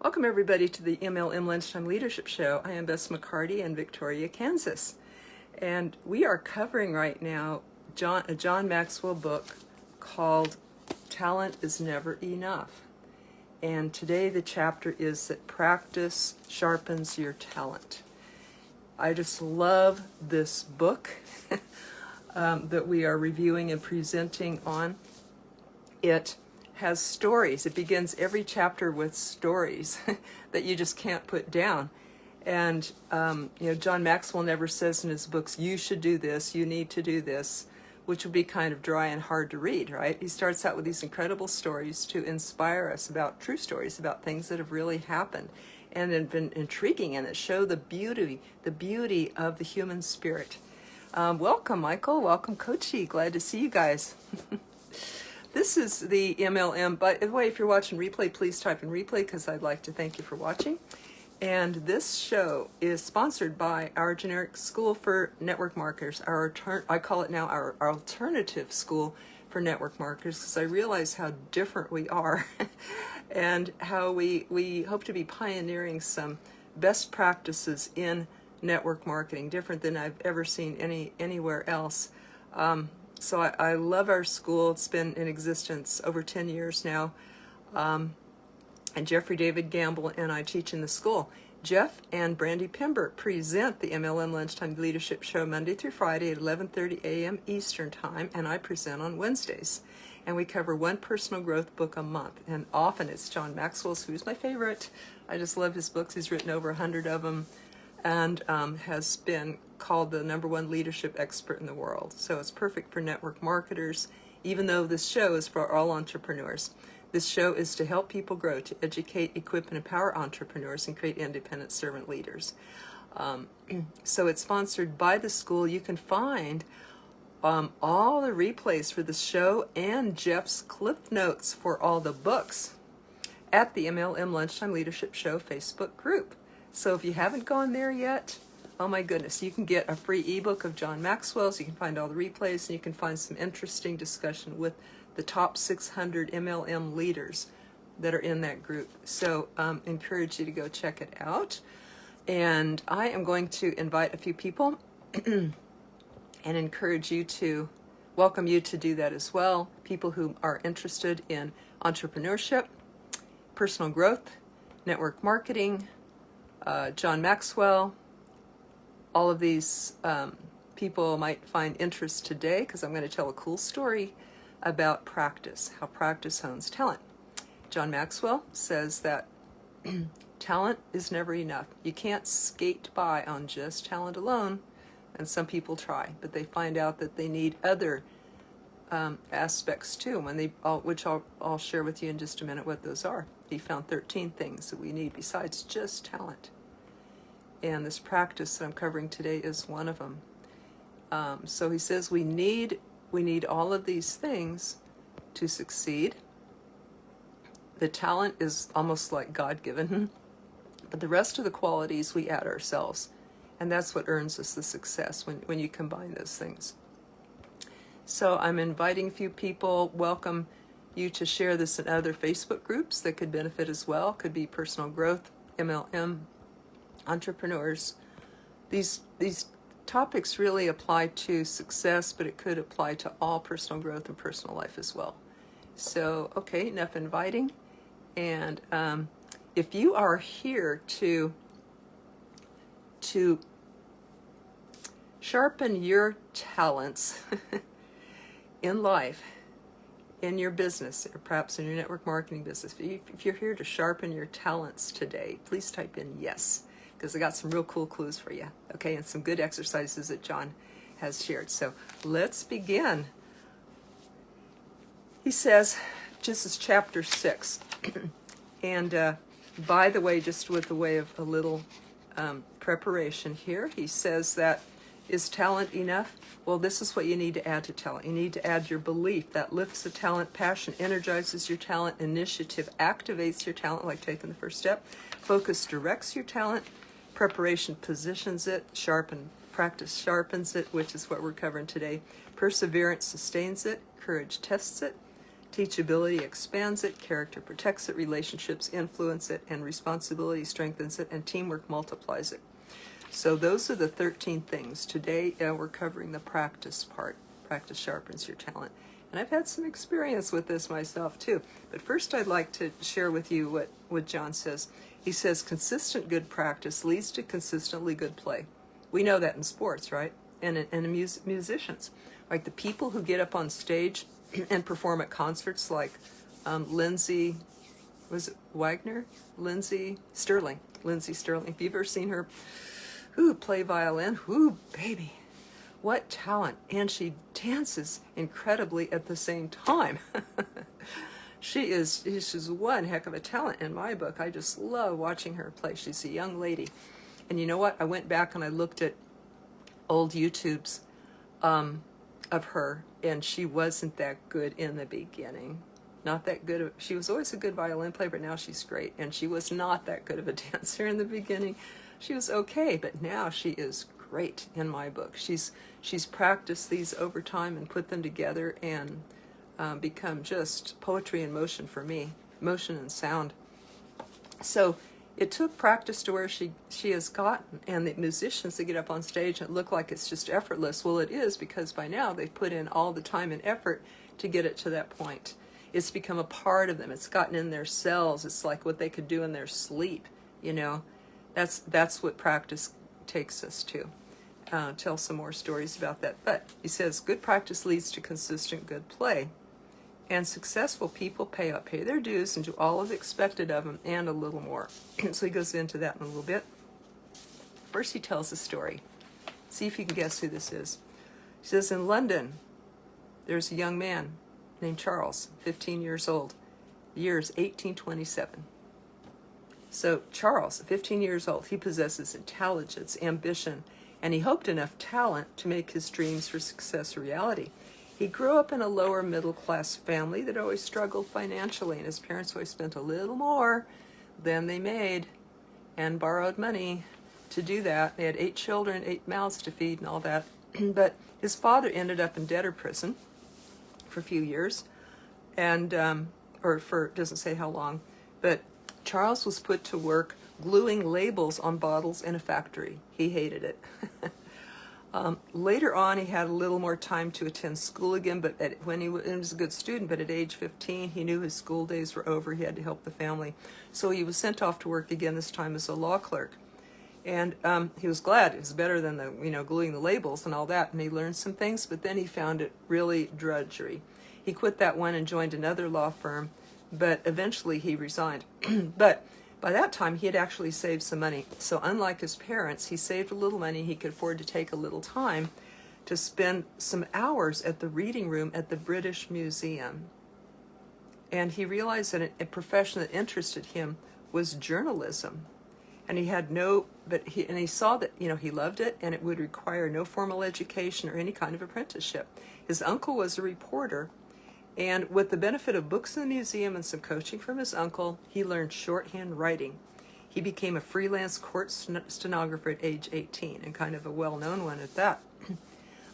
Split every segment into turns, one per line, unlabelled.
Welcome everybody to the MLM Lunchtime Leadership Show. I am Bess McCarty in Victoria, Kansas. And we are covering right now a John Maxwell book called Talent is Never Enough. And today the chapter is that practice sharpens your talent. I just love this book that we are reviewing and presenting on. It has stories. It begins every chapter with stories that you just can't put down. And, John Maxwell never says in his books, you should do this, you need to do this, which would be kind of dry and hard to read, right? He starts out with these incredible stories to inspire us about true stories, about things that have really happened and have been intriguing and that show the beauty of the human spirit. Welcome, Michael. Welcome, Coachy. Glad to see you guys. This is the MLM. By the way, if you're watching replay, please type in replay because I'd like to thank you for watching. And this show is sponsored by our generic school for network marketers. I call it now our alternative school for network marketers because I realize how different we are and how we hope to be pioneering some best practices in network marketing, different than I've ever seen anywhere else. So I love our school. It's been in existence over 10 years now. And Jeffrey David Gamble and I teach in the school. Jeff and Brandy Pember present the MLM Lunchtime Leadership Show Monday through Friday at 11:30 a.m. Eastern Time, and I present on Wednesdays. And we cover one personal growth book a month. And often it's John Maxwell's, who's my favorite. I just love his books. He's written over 100 of them and has been called the #1 leadership expert in the world. So it's perfect for network marketers, even though this show is for all entrepreneurs. This show is to help people grow, to educate, equip, and empower entrepreneurs and create independent servant leaders. So it's sponsored by the school. You can find all the replays for the show and Jeff's cliff notes for all the books at the MLM Lunchtime Leadership Show Facebook group. So if you haven't gone there yet, oh my goodness, you can get a free ebook of John Maxwell's, you can find all the replays, and you can find some interesting discussion with the top 600 MLM leaders that are in that group. So encourage you to go check it out. And I am going to invite a few people and encourage you to, welcome you to do that as well. People who are interested in entrepreneurship, personal growth, network marketing, John Maxwell. All of these people might find interest today because I'm going to tell a cool story about practice, how practice hones talent. John Maxwell says that talent is never enough. You can't skate by on just talent alone, and some people try, but they find out that they need other aspects too, which I'll share with you in just a minute what those are. He found 13 things that we need besides just talent. And this practice that I'm covering today is one of them. So he says we need all of these things to succeed. The talent is almost like God-given, but the rest of the qualities we add ourselves. And that's what earns us the success when you combine those things. So I'm inviting a few people, welcome you to share this in other Facebook groups that could benefit as well. Could be personal growth, MLM, entrepreneurs. These topics really apply to success, but it could apply to all personal growth and personal life as well. So, okay, enough inviting. And if you are here to sharpen your talents in life, in your business, or perhaps in your network marketing business, if you're here to sharpen your talents today, please type in yes, because I got some real cool clues for you, okay, and some good exercises that John has shared. So let's begin. He says, this is chapter 6, and by the way, just with the way of a little preparation here, he says that, is talent enough? Well, this is what you need to add to talent. You need to add your belief. That lifts the talent. Passion energizes your talent. Initiative activates your talent, like taking the first step. Focus directs your talent. Preparation positions it. Practice sharpens it, which is what we're covering today. Perseverance sustains it. Courage tests it. Teachability expands it, character protects it, relationships influence it, and responsibility strengthens it, and teamwork multiplies it. So those are the 13 things. Today we're covering the practice part. Practice sharpens your talent. And I've had some experience with this myself too. But first I'd like to share with you what John says. He says, consistent good practice leads to consistently good play. We know that in sports, right? And in musicians. Like the people who get up on stage and perform at concerts like Lindsay, was it Wagner? Lindsay Sterling. Have you ever seen her play violin? Baby, what talent. And she dances incredibly at the same time. She's one heck of a talent in my book. I just love watching her play. She's a young lady. And you know what? I went back and I looked at old YouTubes of her, and she wasn't that good in the beginning. Not that good. She was always a good violin player, but now she's great. And she was not that good of a dancer in the beginning. She was okay, but now she is great in my book. She's practiced these over time and put them together and become just poetry in motion for me, motion and sound. So it took practice to where she has gotten, and the musicians that get up on stage and look like it's just effortless. Well, it is, because by now they've put in all the time and effort to get it to that point. It's become a part of them. It's gotten in their cells. It's like what they could do in their sleep, you know. That's what practice takes us to. Tell some more stories about that. But he says, good practice leads to consistent good play. And successful people pay their dues and do all of the expected of them and a little more. So he goes into that in a little bit. First he tells a story. See if you can guess who this is. He says, in London, there's a young man named Charles, 15 years old. The year is 1827. So Charles, 15 years old, he possesses intelligence, ambition, and he hoped enough talent to make his dreams for success a reality. He grew up in a lower middle class family that always struggled financially, and his parents always spent a little more than they made and borrowed money to do that. They had 8 children, 8 mouths to feed and all that. But his father ended up in debtor prison for a few years, and or for, doesn't say how long, but Charles was put to work gluing labels on bottles in a factory. He hated it. Later on, he had a little more time to attend school again, but when he was a good student, but at age 15, he knew his school days were over. He had to help the family. So he was sent off to work again, this time as a law clerk. And he was glad. It was better than gluing the labels and all that, and he learned some things, but then he found it really drudgery. He quit that one and joined another law firm, but eventually he resigned. But by that time, he had actually saved some money. So unlike his parents, he saved a little money. He could afford to take a little time to spend some hours at the reading room at the British Museum. And he realized that a profession that interested him was journalism. And he had he saw that, he loved it, and it would require no formal education or any kind of apprenticeship. His uncle was a reporter, and with the benefit of books in the museum and some coaching from his uncle, he learned shorthand writing. He became a freelance court stenographer at age 18, and kind of a well-known one at that.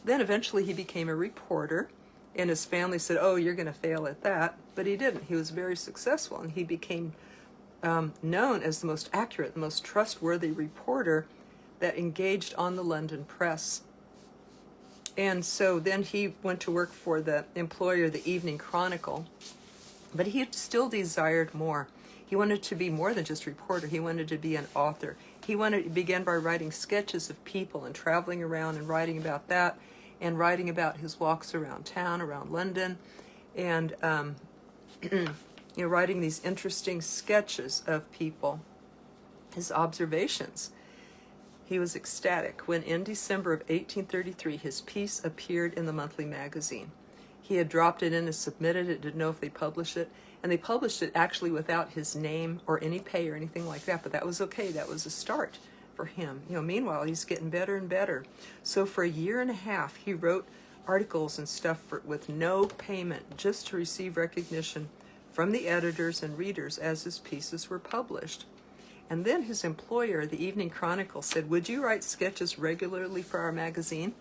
Then eventually he became a reporter, and his family said, oh, you're going to fail at that. But he didn't. He was very successful, and he became known as the most accurate, the most trustworthy reporter that engaged on the London press. And so then he went to work for the employer, the Evening Chronicle, but he still desired more. He wanted to be more than just a reporter. He wanted to be an author. He began by writing sketches of people and traveling around and writing about that, and writing about his walks around town, around London, and writing these interesting sketches of people, his observations. He was ecstatic when in December of 1833 his piece appeared in the monthly magazine. He had dropped it in and submitted it, didn't know if they published it, and they published it actually without his name or any pay or anything like that, but that was okay. That was a start for him. Meanwhile, he's getting better and better. So for a year and a half, he wrote articles and stuff with no payment, just to receive recognition from the editors and readers as his pieces were published. And then his employer, the Evening Chronicle, said, would you write sketches regularly for our magazine?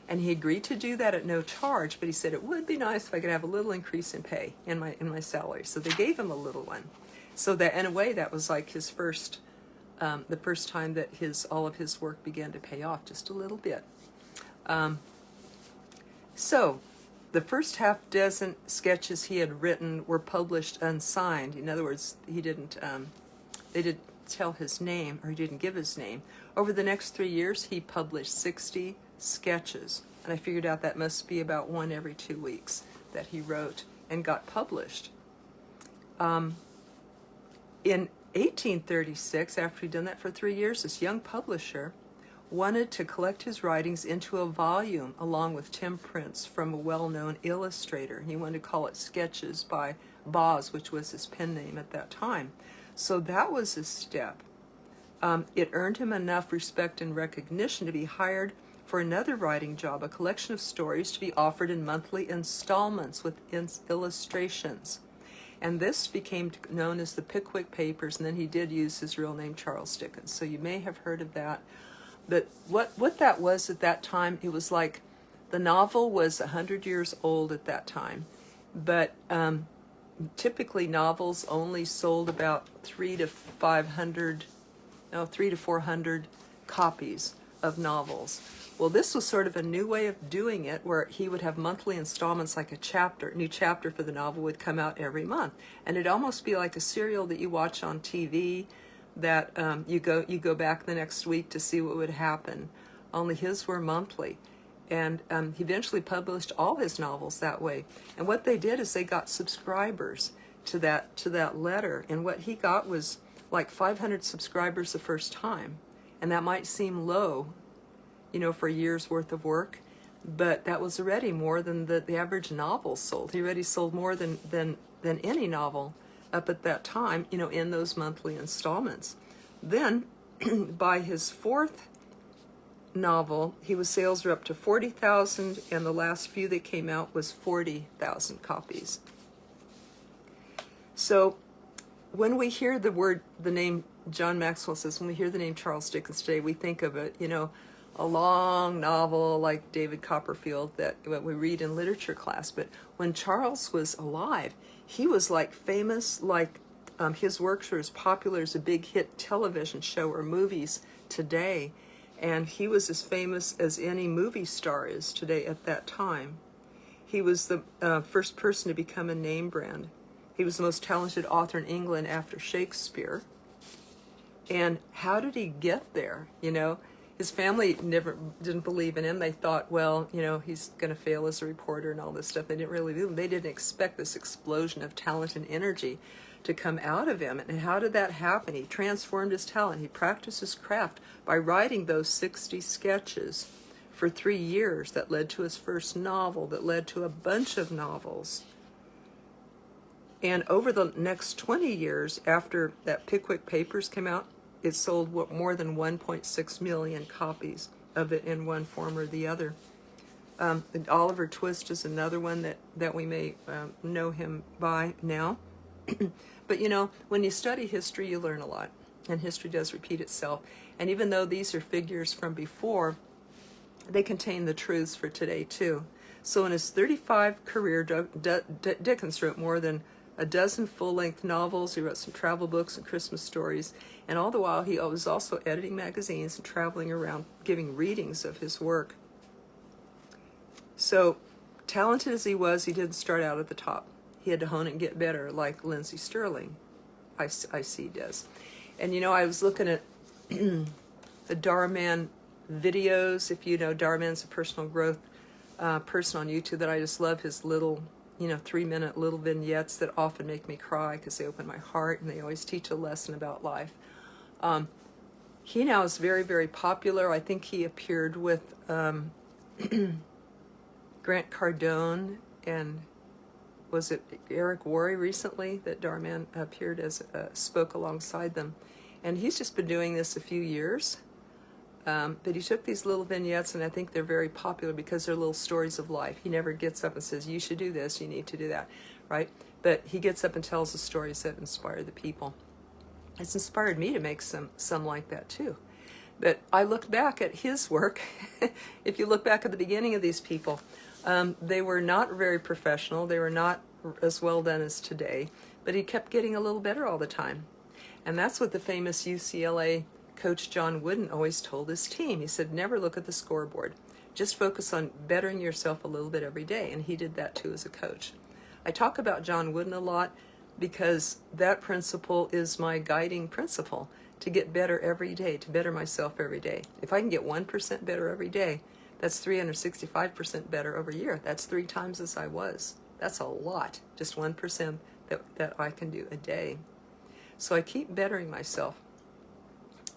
And he agreed to do that at no charge, but he said it would be nice if I could have a little increase in pay in my salary. So they gave him a little one. So that in a way that was like his first, the first time that all of his work began to pay off just a little bit. So the first half dozen sketches he had written were published unsigned. In other words, they didn't tell his name, or he didn't give his name. Over the next 3 years, he published 60 sketches. And I figured out that must be about one every 2 weeks that he wrote and got published. In 1836, after he'd done that for 3 years, this young publisher wanted to collect his writings into a volume along with 10 prints from a well-known illustrator. He wanted to call it Sketches by Boz, which was his pen name at that time. So that was a step. It earned him enough respect and recognition to be hired for another writing job, a collection of stories to be offered in monthly installments with illustrations. And this became known as the Pickwick Papers, and then he did use his real name, Charles Dickens. So you may have heard of that. But what that was at that time, it was like the novel was 100 years old at that time. But typically novels only sold about 300 to 400 copies of novels. Well, this was sort of a new way of doing it, where he would have monthly installments, like a new chapter for the novel would come out every month. And it'd almost be like a serial that you watch on TV, that you go back the next week to see what would happen. Only his were monthly. And he eventually published all his novels that way. And what they did is they got subscribers to that letter. And what he got was like 500 subscribers the first time. And that might seem low, for a year's worth of work, but that was already more than the average novel sold. He already sold more than any novel up at that time, in those monthly installments. Then, by his fourth novel, sales were up to 40,000, and the last few that came out was 40,000 copies. So, when we hear the name, John Maxwell says, when we hear the name Charles Dickens today, we think of it, a long novel like David Copperfield that we read in literature class. But when Charles was alive, he was like famous, like his works were as popular as a big hit television show or movies today. And he was as famous as any movie star is today at that time. He was the first person to become a name brand. He was the most talented author in England after Shakespeare. And how did he get there? His family didn't believe in him. They thought, well, he's going to fail as a reporter and all this stuff. They didn't really believe him. They didn't expect this explosion of talent and energy to come out of him. And how did that happen? He transformed his talent. He practiced his craft by writing those 60 sketches for 3 years that led to his first novel, that led to a bunch of novels. And over the next 20 years, after that Pickwick Papers came out, it sold more than 1.6 million copies of it in one form or the other. Oliver Twist is another one that we may know him by now. But when you study history, you learn a lot. And history does repeat itself. And even though these are figures from before, they contain the truths for today too. So in his 35 career, Dickens wrote more than a dozen full-length novels. He wrote some travel books and Christmas stories. And all the while, he was also editing magazines and traveling around giving readings of his work. So, talented as he was, he didn't start out at the top. He had to hone it and get better, like Lindsay Sterling, I see, does. And I was looking at the Darman videos. If you know, Darman's a personal growth person on YouTube that I just love his little 3-minute little vignettes that often make me cry because they open my heart and they always teach a lesson about life. He now is very, very popular. I think he appeared with Grant Cardone, and was it Eric Worre recently that Darman appeared as spoke alongside them. And he's just been doing this a few years. But he took these little vignettes, and I think they're very popular because they're little stories of life. He never gets up and says, you should do this, you need to do that, right? But he gets up and tells the stories that inspire the people. It's inspired me to make some like that too. But I look back at his work. If you look back at the beginning of these people, they were not very professional. They were not as well done as today, but he kept getting a little better all the time. And that's what the famous UCLA coach John Wooden always told his team. He said, never look at the scoreboard. Just focus on bettering yourself a little bit every day. And he did that too as a coach. I talk about John Wooden a lot because that principle is my guiding principle, to get better every day, to better myself every day. If I can get 1% better every day, that's 365% better over a year. That's 3 times as I was. That's a lot, just 1% that I can do a day. So I keep bettering myself.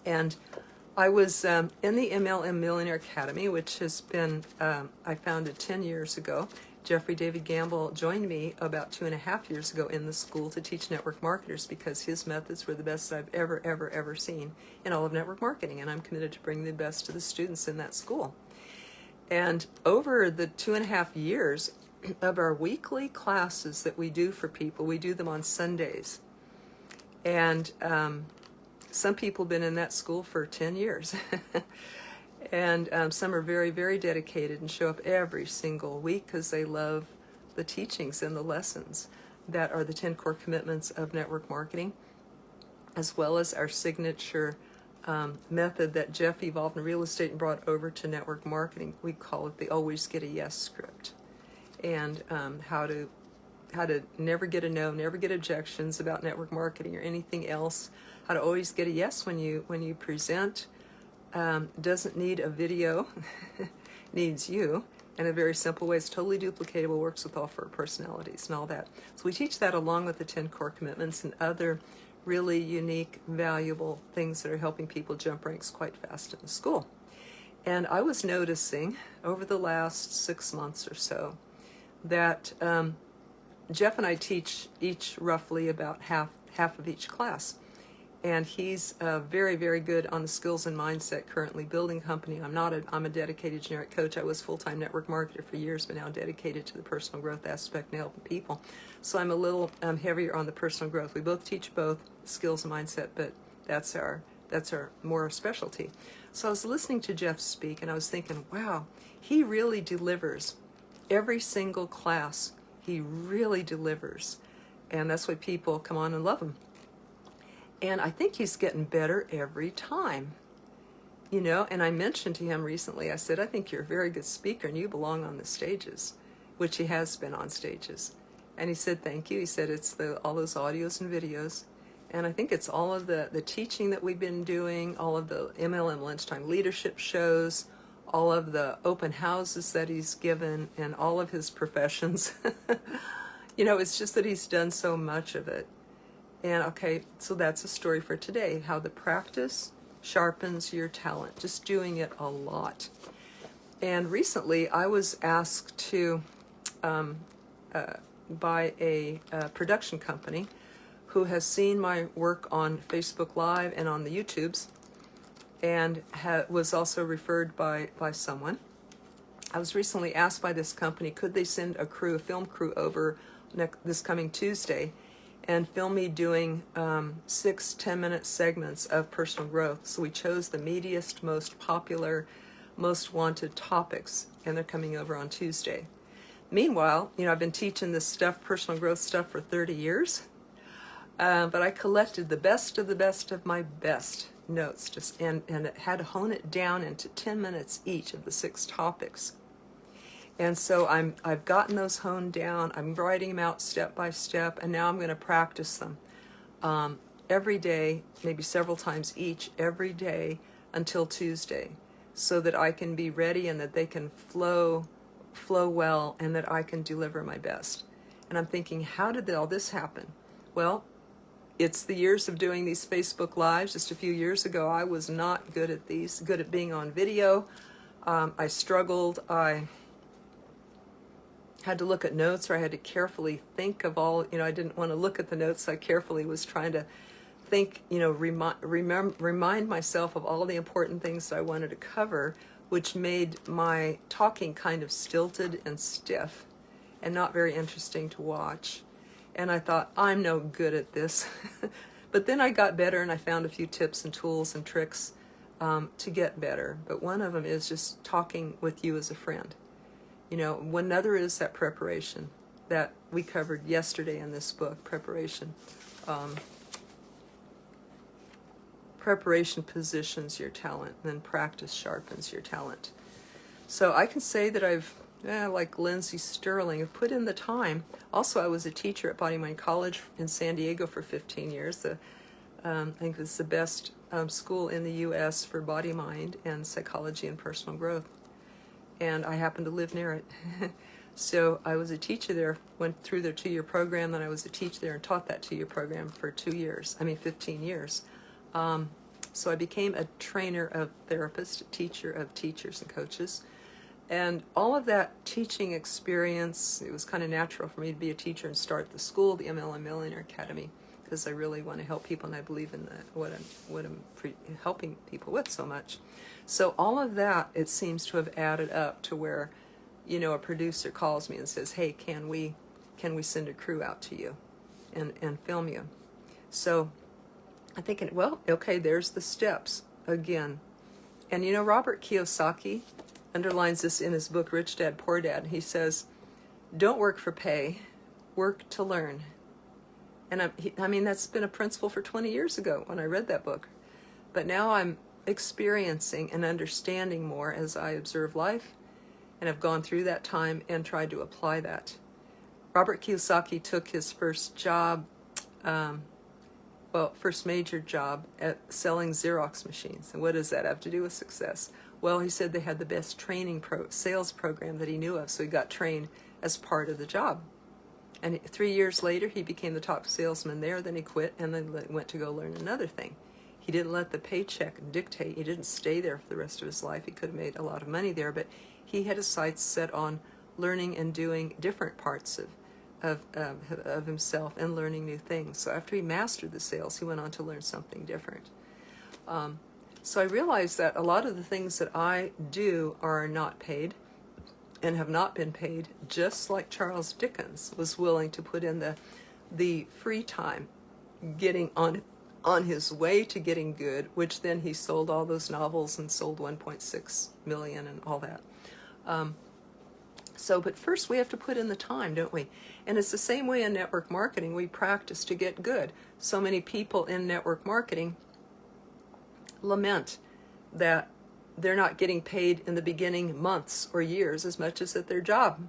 And I was in the MLM Millionaire Academy, which has been, I founded 10 years ago. Jeffrey David Gamble joined me about 2.5 years ago in the school to teach network marketers because his methods were the best I've ever seen in all of network marketing. And I'm committed to bring the best to the students in that school. And over the 2.5 years of our weekly classes that we do for people, we do them on Sundays. And some people have been in that school for 10 years. And some are very, very dedicated and show up every single week because they love the teachings and the lessons that are the 10 core commitments of network marketing, as well as our signature method that Jeff evolved in real estate and brought over to network marketing. We call it the Always Get a Yes script. And how to never get a no, never get objections about network marketing or anything else. How to always get a yes when you present. Doesn't need a video, needs you, in a very simple way. It's totally duplicatable, works with all 4 personalities and all that. So we teach that along with the 10 core commitments and other really unique, valuable things that are helping people jump ranks quite fast in the school. And I was noticing over the last 6 months or so that Jeff and I teach each roughly about half of each class. And he's very, very good on the skills and mindset, currently building company. I'm a dedicated generic coach. I was full-time network marketer for years, but now dedicated to the personal growth aspect and helping people. So I'm a little heavier on the personal growth. We both teach both skills and mindset, but that's our more specialty. So I was listening to Jeff speak, and I was thinking, wow, he really delivers. Every single class, he really delivers. And that's why people come on and love him. And I think he's getting better every time, and I mentioned to him recently, I said, I think you're a very good speaker and you belong on the stages, which he has been on stages. And he said, thank you. He said, it's all those audios and videos. And I think it's all of the teaching that we've been doing, all of the MLM Lunchtime leadership shows, all of the open houses that he's given, and all of his professions. It's just that he's done so much of it. And okay, so that's a story for today, how the practice sharpens your talent, just doing it a lot. And recently I was asked to, by a production company who has seen my work on Facebook Live and on the YouTubes, and was also referred by someone. I was recently asked by this company, could they send a film crew over this coming Tuesday and film me doing 6 10-minute segments of personal growth. So we chose the meatiest, most popular, most wanted topics, and they're coming over on Tuesday. Meanwhile, I've been teaching this stuff, personal growth stuff, for 30 years, but I collected the best of my best notes, and had to hone it down into 10 minutes each of the 6 topics. And so I've gotten those honed down. I'm writing them out step by step, and now I'm going to practice them every day, maybe several times each, every day until Tuesday, so that I can be ready and that they can flow well, and that I can deliver my best. And I'm thinking, how did all this happen? Well, it's the years of doing these Facebook Lives. Just a few years ago, I was not good at being on video. I struggled. I had to look at notes, or I had to carefully think of all, I didn't want to look at the notes, so I carefully was trying to think, remind myself of all the important things that I wanted to cover, which made my talking kind of stilted and stiff and not very interesting to watch. And I thought, I'm no good at this. But then I got better, and I found a few tips and tools and tricks to get better. But one of them is just talking with you as a friend. You know, another is that preparation that we covered yesterday in this book, preparation. Preparation positions your talent, and then practice sharpens your talent. So I can say that I've, like Lindsay Sterling, have put in the time. Also, I was a teacher at Body Mind College in San Diego for 15 years. I think it's the best school in the U.S. for body, mind, and psychology and personal growth. And I happen to live near it. So I was a teacher there, went through their 2-year program, then I was a teacher there and taught that 2-year program for 15 years. So I became a trainer of therapists, a teacher of teachers and coaches. And all of that teaching experience, it was kind of natural for me to be a teacher and start the school, the MLM Millionaire Academy, because I really want to help people, and I believe in what I'm helping people with so much. So all of that, it seems to have added up to where, you know, a producer calls me and says, hey, can we send a crew out to you and film you? So I'm thinking, well, okay, there's the steps again. And you know, Robert Kiyosaki underlines this in his book, Rich Dad, Poor Dad. He says, don't work for pay, work to learn. And I mean, that's been a principle for 20 years ago when I read that book. But now I'm experiencing and understanding more as I observe life, and have gone through that time and tried to apply that. Robert Kiyosaki took his first job, first major job at selling Xerox machines. And what does that have to do with success? Well, he said they had the best sales program that he knew of, so he got trained as part of the job. And 3 years later, he became the top salesman there. Then he quit and then went to go learn another thing. He didn't let the paycheck dictate. He didn't stay there for the rest of his life. He could have made a lot of money there, but he had his sights set on learning and doing different parts of himself and learning new things. So after he mastered the sales, he went on to learn something different. So I realized that a lot of the things that I do are not paid and have not been paid, just like Charles Dickens was willing to put in the free time getting on his way to getting good, which then he sold all those novels and sold 1.6 million and all that. But first we have to put in the time, don't we? And it's the same way in network marketing. We practice to get good. So many people in network marketing lament that they're not getting paid in the beginning months or years as much as at their job.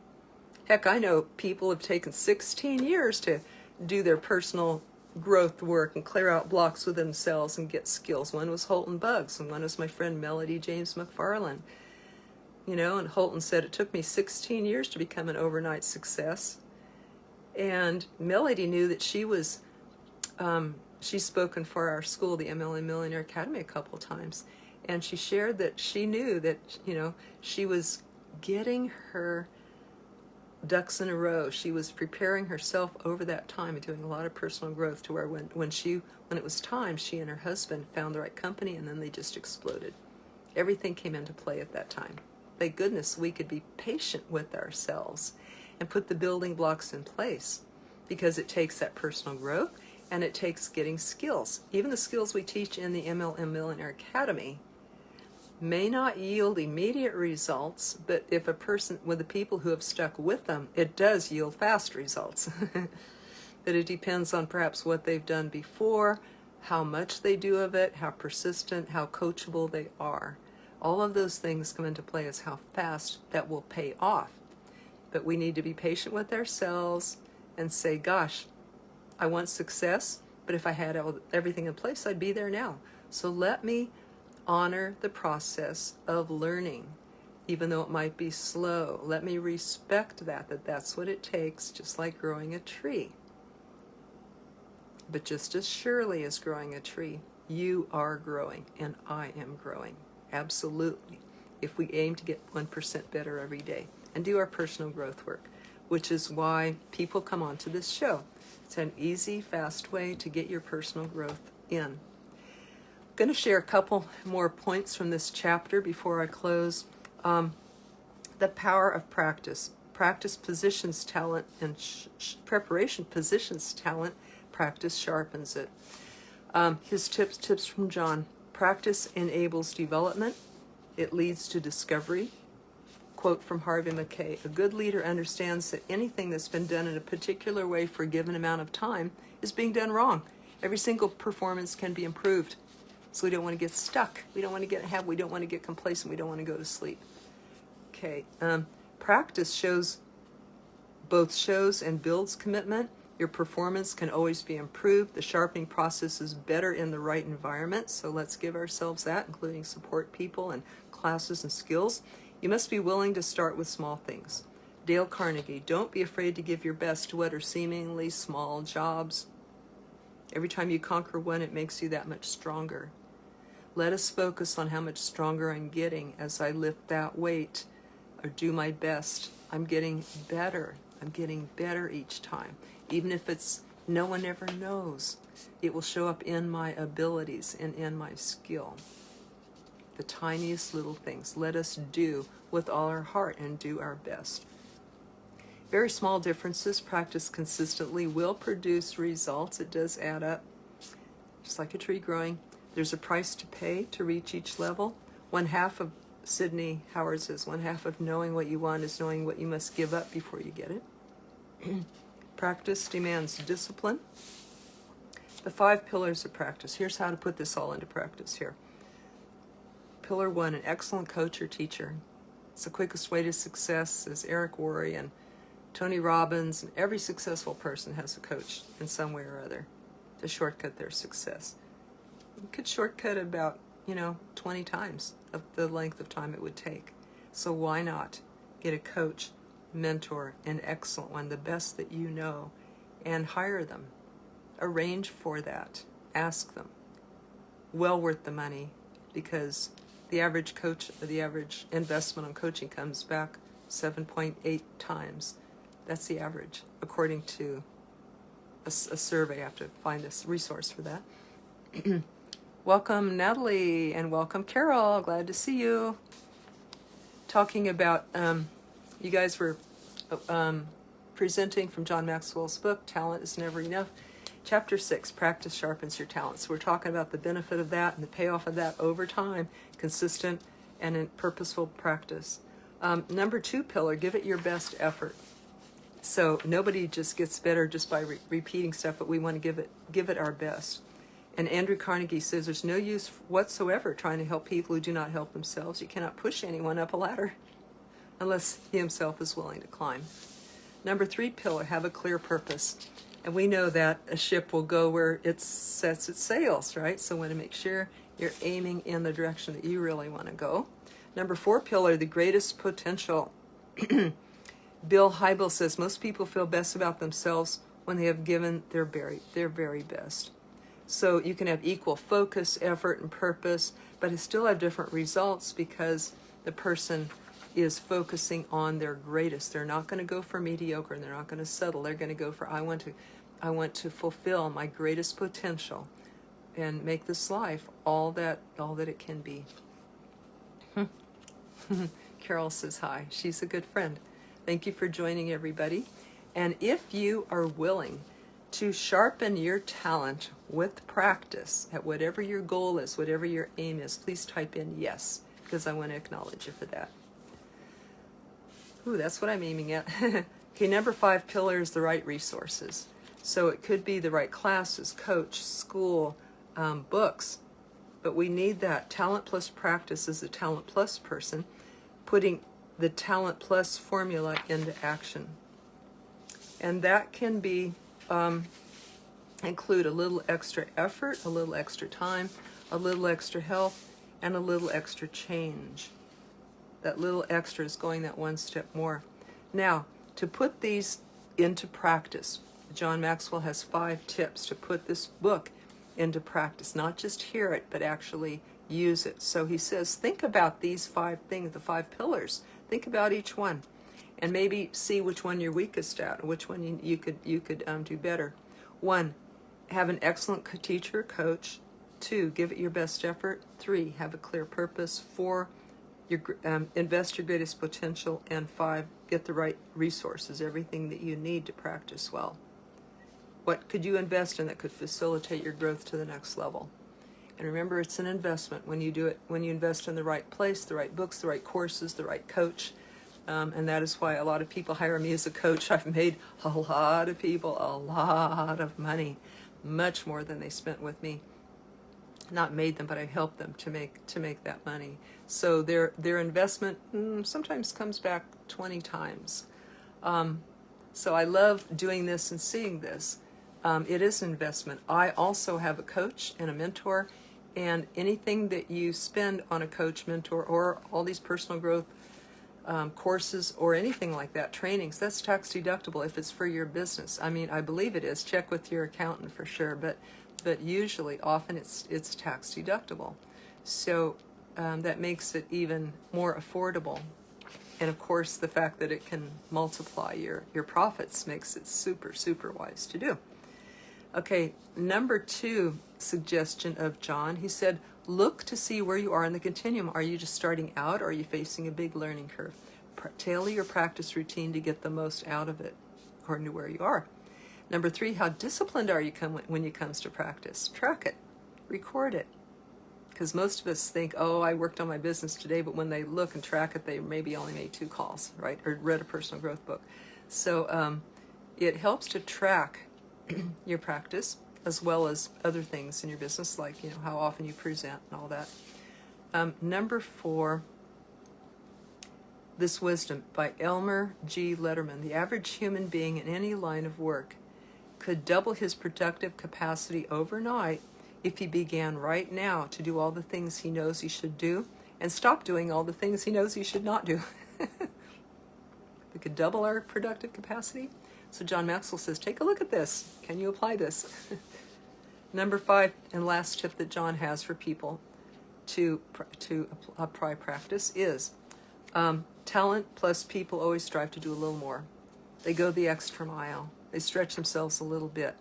Heck, I know people have taken 16 years to do their personal growth work and clear out blocks with themselves and get skills. One was Holton Buggs, and one was my friend Melody James McFarland. You know, and Holton said, it took me 16 years to become an overnight success. And Melody knew that she's spoken for our school, the MLM Millionaire Academy, a couple of times. And she shared that she knew that, you know, she was getting her ducks in a row. She was preparing herself over that time and doing a lot of personal growth to where when it was time, she and her husband found the right company, and then they just exploded. Everything came into play at that time. Thank goodness we could be patient with ourselves and put the building blocks in place, because it takes that personal growth and it takes getting skills. Even the skills we teach in the MLM Millionaire Academy may not yield immediate results, but if a person, with the people who have stuck with them, it does yield fast results. But it depends on perhaps what they've done before, how much they do of it, how persistent, how coachable they are. All of those things come into play as how fast that will pay off. But we need to be patient with ourselves and say, gosh, I want success, but if I had everything in place, I'd be there now. So let me honor the process of learning, even though it might be slow. Let me respect that's what it takes, just like growing a tree. But just as surely as growing a tree, you are growing, and I am growing. Absolutely. If we aim to get 1% better every day and do our personal growth work, which is why people come onto this show. It's an easy, fast way to get your personal growth in. I'm going to share a couple more points from this chapter before I close. The power of practice. Practice positions talent, and preparation positions talent. Practice sharpens it. His tips from John. Practice enables development. It leads to discovery. Quote from Harvey Mackay, a good leader understands that anything that's been done in a particular way for a given amount of time is being done wrong. Every single performance can be improved. So we don't want to get stuck. We don't want to get complacent. We don't want to go to sleep. Okay. Practice shows and builds commitment. Your performance can always be improved. The sharpening process is better in the right environment. So let's give ourselves that, including support people and classes and skills. You must be willing to start with small things. Dale Carnegie, don't be afraid to give your best to what are seemingly small jobs. Every time you conquer one, it makes you that much stronger. Let us focus on how much stronger I'm getting as I lift that weight or do my best. I'm getting better. I'm getting better each time. Even if it's no one ever knows, it will show up in my abilities and in my skill. The tiniest little things. Let us do with all our heart and do our best. Very small differences practiced consistently will produce results. It does add up. Just like a tree growing. There's a price to pay to reach each level. One half of Sidney Howard says, one half of knowing what you want is knowing what you must give up before you get it. Practice demands discipline. The 5 pillars of practice. Here's how to put this all into practice here. Pillar 1, an excellent coach or teacher. It's the quickest way to success, says Eric Worre and Tony Robbins, and every successful person has a coach in some way or other to shortcut their success. You could shortcut about, 20 times of the length of time it would take. So why not get a coach, mentor, an excellent one, the best that you know, and hire them. Arrange for that. Ask them. Well worth the money, because the average investment on coaching comes back 7.8 times. That's the average, according to a survey. I have to find this resource for that. Welcome, Natalie, and welcome, Carol. Glad to see you. Talking about, you guys were presenting from John Maxwell's book, Talent is Never Enough. Chapter 6, Practice Sharpens Your Talents. We're talking about the benefit of that and the payoff of that over time, consistent and in purposeful practice. Number 2 pillar, give it your best effort. So nobody just gets better just by repeating stuff, but we want to give it our best. And Andrew Carnegie says there's no use whatsoever trying to help people who do not help themselves. You cannot push anyone up a ladder unless he himself is willing to climb. Number 3 pillar, have a clear purpose. And we know that a ship will go where it sets its sails, right? So we want to make sure you're aiming in the direction that you really want to go. Number 4 pillar, the greatest potential. Bill Hybel says most people feel best about themselves when they have given their very best. So you can have equal focus, effort, and purpose, but it still have different results because the person is focusing on their greatest. They're not going to go for mediocre, and they're not going to settle. They're going to go for I want to fulfill my greatest potential and make this life all that it can be. Carol says hi. She's a good friend. Thank you for joining, everybody. And if you are willing to sharpen your talent with practice at whatever your goal is, whatever your aim is, please type in yes, because I want to acknowledge you for that. Ooh, that's what I'm aiming at. Okay, number 5 pillar is the right resources. So it could be the right classes, coach, school, books, but we need that. Talent plus practice is a talent plus person, putting the talent plus formula into action. And that can be include a little extra effort, a little extra time, a little extra help, and a little extra change. That little extra is going that one step more. Now, to put these into practice, John Maxwell has 5 tips to put this book into practice. Not just hear it, but actually use it. So he says, think about these 5 things, the 5 pillars. Think about each one, and maybe see which one you're weakest at, which one you could do better. 1, have an excellent teacher, coach. 2, give it your best effort. 3, have a clear purpose. 4, invest your greatest potential. And 5, get the right resources, everything that you need to practice well. What could you invest in that could facilitate your growth to the next level? And remember, it's an investment when you do it, when you invest in the right place, the right books, the right courses, the right coach. And that is why a lot of people hire me as a coach. I've made a lot of people a lot of money, much more than they spent with me. Not made them, but I helped them to make that money. So their investment sometimes comes back 20 times. So I love doing this and seeing this. It is an investment. I also have a coach and a mentor, and anything that you spend on a coach, mentor, or all these personal growth courses or anything like that, trainings, that's tax deductible if it's for your business. I mean, I believe it is. Check with your accountant for sure, but usually, often it's tax deductible. So that makes it even more affordable. And of course, the fact that it can multiply your profits makes it super, super wise to do. Okay, number 2 suggestion of John, he said, look to see where you are in the continuum. Are you just starting out, or are you facing a big learning curve? Tailor your practice routine to get the most out of it, according to where you are. Number 3, how disciplined are you when it comes to practice? Track it, record it. Because most of us think, oh, I worked on my business today, but when they look and track it, they maybe only made 2 calls, right? Or read a personal growth book. So it helps to track your practice as well as other things in your business, like how often you present and all that. Number 4, This Wisdom by Elmer G. Letterman. The average human being in any line of work could double his productive capacity overnight if he began right now to do all the things he knows he should do and stop doing all the things he knows he should not do. We could double our productive capacity. So John Maxwell says, take a look at this. Can you apply this? Number 5 and last tip that John has for people to apply practice is talent plus people always strive to do a little more. They go the extra mile. They stretch themselves a little bit,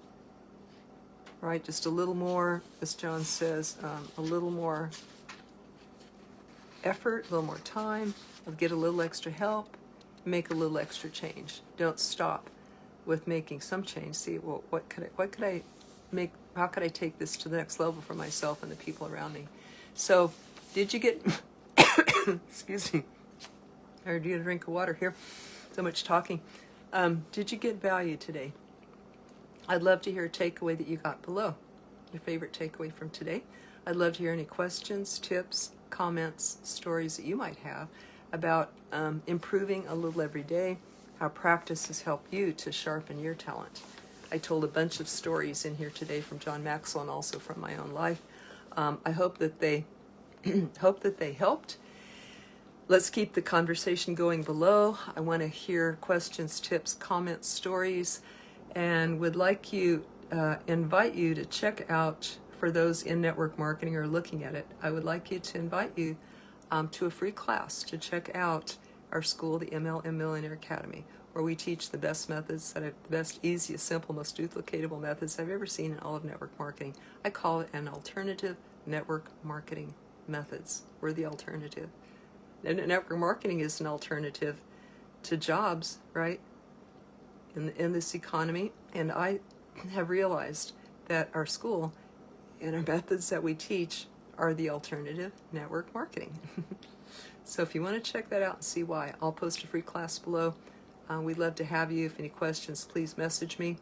right? Just a little more, as John says, a little more effort, a little more time, get a little extra help, make a little extra change. Don't stop with making some change. See, well, what could I make? How could I take this to the next level for myself and the people around me? So, did you get? Excuse me. I heard you get a drink of water here. So much talking. Did you get value today? I'd love to hear a takeaway that you got below. Your favorite takeaway from today. I'd love to hear any questions, tips, comments, stories that you might have about improving a little every day, how practice has helped you to sharpen your talent. I told a bunch of stories in here today from John Maxwell and also from my own life. I hope that they helped. Let's keep the conversation going below. I want to hear questions, tips, comments, stories, and would like you invite you to check out, for those in network marketing or looking at it, I would like you to invite you to a free class to check out our school, the MLM Millionaire Academy, where we teach the best methods, the best, easiest, simple, most duplicatable methods I've ever seen in all of network marketing. I call it an alternative network marketing methods. We're the alternative. And network marketing is an alternative to jobs, right, in this economy. And I have realized that our school and our methods that we teach are the alternative network marketing. So if you want to check that out and see why, I'll post a free class below. We'd love to have you. If any questions, please message me.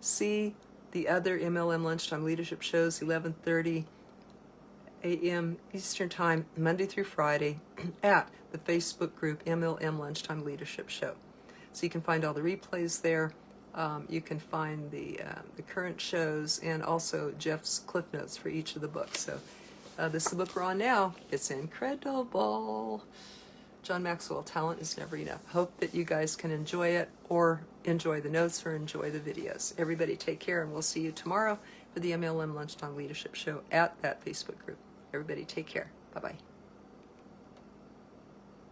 See the other MLM Lunchtime Leadership shows, 11:30 a.m. Eastern Time, Monday through Friday, at the Facebook group MLM Lunchtime Leadership Show. So you can find all the replays there. You can find the current shows and also Jeff's cliff notes for each of the books. So this is the book we're on now. It's incredible. John Maxwell, Talent is Never Enough. Hope that you guys can enjoy it, or enjoy the notes, or enjoy the videos. Everybody take care, and we'll see you tomorrow for the MLM Lunchtime Leadership Show at that Facebook group. Everybody take care. Bye-bye.